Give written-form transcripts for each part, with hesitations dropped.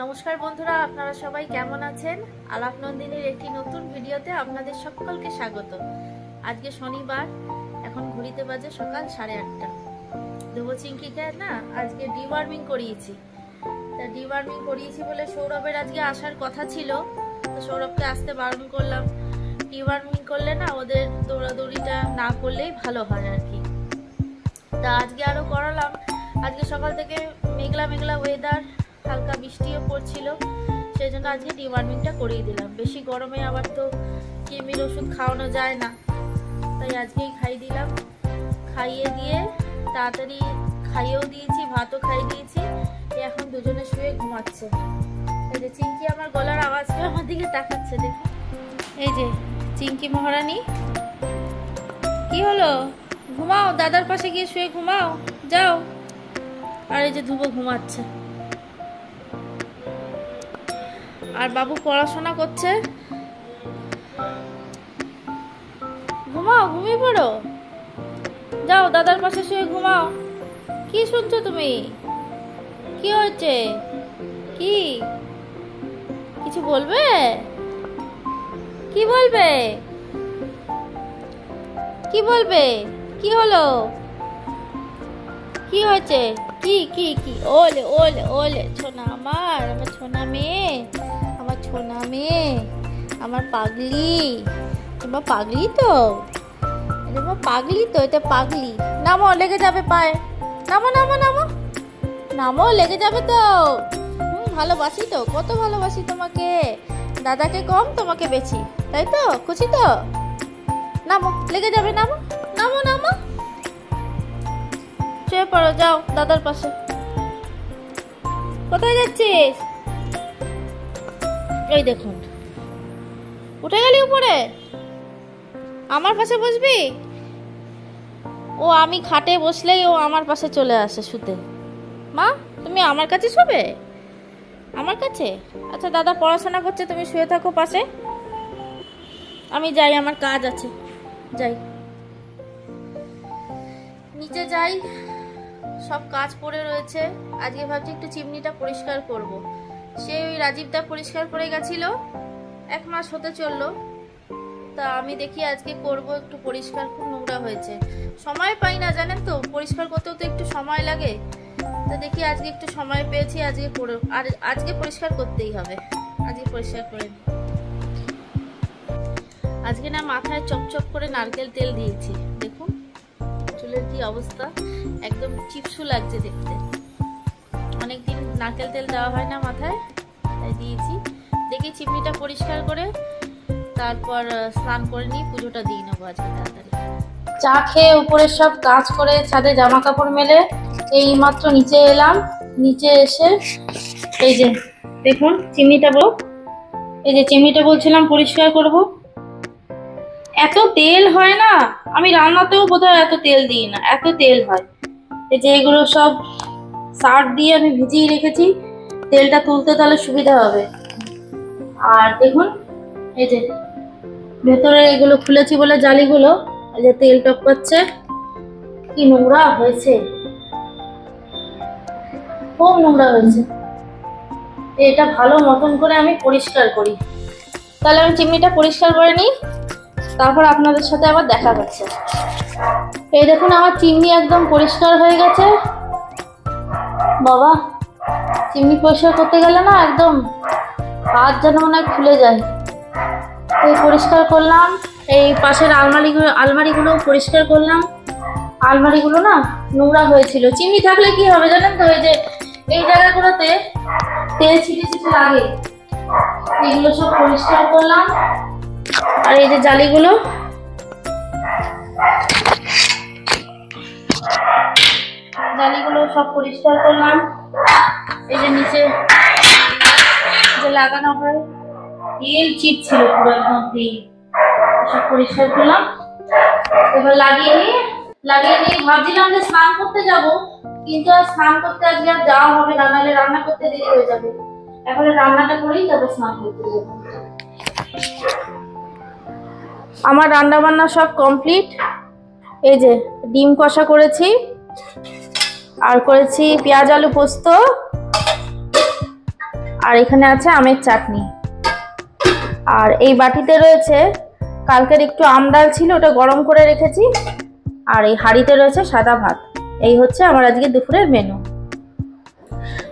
নমস্কার বন্ধুরা, আপনারা সবাই কেমন আছেন? আলাপ নন্দিনীর একটি নতুন ভিডিওতে আপনাদের সকলকে স্বাগত। আজকে শনিবার, এখন ঘড়িতে বাজে সকাল 8:30। দেবো চিঙ্কিকে না আজকে ডিওয়ার্মিং করিয়েছি। তা ডিওয়ার্মিং করিয়েছি বলে সৌরভের আজকে আসার কথা ছিল, তো সৌরভকে আসতে বারণ করলাম। ডিওয়ার্মিং করলে না ওদের দৌড়াদৌড়িটা না করলেই ভালো হয় আর কি। তা আজকে আরও করালাম। আজকে সকাল থেকে মেঘলা মেঘলা ওয়েদার, হালকা বৃষ্টিও পড়ছিল, সেই জন্য আজকে ডিওয়ার্মিংটা করিয়ে দিলাম। বেশি গরমে আবার তো কৃমির ওষুধ খাওয়ানো যায় না, তাই আজকেই খাইয়ে দিলাম। খাইয়ে দিয়ে তাড়াতাড়ি খাইয়েও দিয়েছি, ভাতও খাইয়ে দিয়েছি। এখন দুজনে শুয়ে ঘুমাচ্ছে। এই যে চিঙ্কি আমার গলার আওয়াজ পেয়ে আমার দিকে তাকাচ্ছে, দেখি। এই যে চিঙ্কি মহারানী, কি হলো? ঘুমাও, দাদার পাশে গিয়ে শুয়ে ঘুমাও, যাও। আর এই যে ধ্রুব ঘুমাচ্ছে, আর বাবু পড়াশোনা করছে। ঘুমাও, ঘুমিয়ে পড়ো, যাও দাদার পাশে শুয়ে ঘুমাও। কি শুনছো তুমি? কি হয়েছে? কি কিছু বলবে? কি বলবে? কি বলবে? কি হলো? কি হয়েছে? কি কি কি? ওলে ওলে ওলে ছোনা আমার, আমার ছোনা মেয়ে, আমার ছোনা মেয়ে, আমার পাগলি। তোমার পাগলি তো, তোমার পাগলি তো, এটা পাগলি। নামো, লেগে যাবে পায়ে। নামো নামো নামো নামো, লেগে যাবে তো। ভালোবাসি তো, কত ভালোবাসি তোমাকে। দাদাকে কম, তোমাকে বেশি, তাই তো? খুশি তো? নামো, লেগে যাবে। নামো নামো নামো, শুয়ে পড়ো, যাও দাদার পাশে। কোথায় যাচ্ছিস? এই দেখুন, উঠে গেলি উপরে। আমার পাশে বসবি? ও আমি খাটে বসলেই ও আমার পাশে চলে আসে শুতে। মা, তুমি আমার কাছে শোবে? আমার কাছে? আচ্ছা, দাদা পড়াশোনা করছে, তুমি শুয়ে থাকো পাশে। আমি যাই, আমার কাজ আছে, যাই। নিচে যাই, সব কাজ পড়ে রয়েছে। আজকে ভাবছি একটু চিমনিটা পরিষ্কার করব। সে ওই রাজীবদা পরিষ্কার করে গেছিল, 1 মাস হতে চললো। তা আমি দেখি আজকে করব একটু পরিষ্কার, খুব নোংরা হয়েছে। সময় পাই না, জানেন তো, পরিষ্কার করতেও তো একটু সময় লাগে। তা দেখি আজকে একটু সময় পেয়েছি, আজকে করে, আর আজকে পরিষ্কার করতেই হবে। আজকে পরিষ্কার করে আজকে না মাথায় চপচপ করে নারকেল তেল দিয়েছি, দেখুন চুলের কি অবস্থা, একদম চিপসু লাগছে দেখতে। অনেকদিন নারকেল তেল দেওয়া হয় না মাথায়, তাই দিয়েছি। দেখি চিমনিটা পরিষ্কার করে তারপর স্নান করে নিয়ে পুজোটা দিয়ে নেবো আজকে তাড়াতাড়ি। চা খেয়ে উপরের সব কাজ করে ছাদে জামা কাপড় মেলে এই মাত্র নিচে এলাম। নিচে এসে এই যে দেখুন চিমনিটা, এই যে চিমনিটা বলছিলাম পরিষ্কার করব। এত তেল হয় না, আমি রান্নাতেও বোধহয় এত তেল দিই না, এত তেল হয়। এই যে এগুলো সব সার্ফ দিয়ে আমি ভিজিয়ে রেখেছি, তেলটা তুলতে তাহলে সুবিধা হবে। আর দেখুন এই যে ভেতরে এগুলো খুলেছি বলে জালিগুলো, এই যে তেল টপকাচ্ছে, কি নোংরা হয়েছে, খুব নোংরা হয়েছে। এটা ভালো মতন করে আমি পরিষ্কার করি। তাহলে আমি চিমনিটা পরিষ্কার করে নিই, তারপর আপনাদের সাথে আবার দেখা হচ্ছে। এই দেখুন আমার চিমনি একদম পরিষ্কার হয়ে গেছে। বাবা, চিমনি পরিষ্কার করতে গেলে না একদম হাত যেন মনে হয় খুলে যায়। এই পরিষ্কার করলাম, এই পাশের আলমারিগুলো পরিষ্কার করলাম। আলমারিগুলো না নোংরা হয়েছিল। চিমনি থাকলে কি হবে জানেন তো, এই যে এই জায়গাগুলোতে তেল ছিটে ছিটে লাগে, এগুলো সব পরিষ্কার করলাম। আর এই যে জালিগুলো, সব পরিষ্কার করলাম। এই যে নিচে যে লাগানো হয় তেল চিট ছিল পুরো একদম তেল, সব পরিষ্কার করলাম। এবার লাগিয়ে নিয়ে ভাবছিলাম যে স্নান করতে যাব, কিন্তু আর স্নান করতে আজকে আর যাওয়া হবে না, নাহলে রান্না করতে দেরি হয়ে যাবে। এখন রান্নাটা করেই যাবো, স্নান করতে যাবো। আমার রান্না বান্না সব কমপ্লিট। এই যে ডিম কষা করেছি, আর করেছি পেঁয়াজ আলু পোস্ত, আর এখানে আছে আমের চাটনি। আর এই বাটিতে রয়েছে কালকের একটু আম ডাল ছিল, ওটা গরম করে রেখেছি। আর এই হাঁড়িতে রয়েছে সাদা ভাত। এই হচ্ছে আমার আজকে দুপুরের মেনু।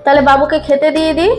তাহলে বাবুকে খেতে দিয়ে দিই।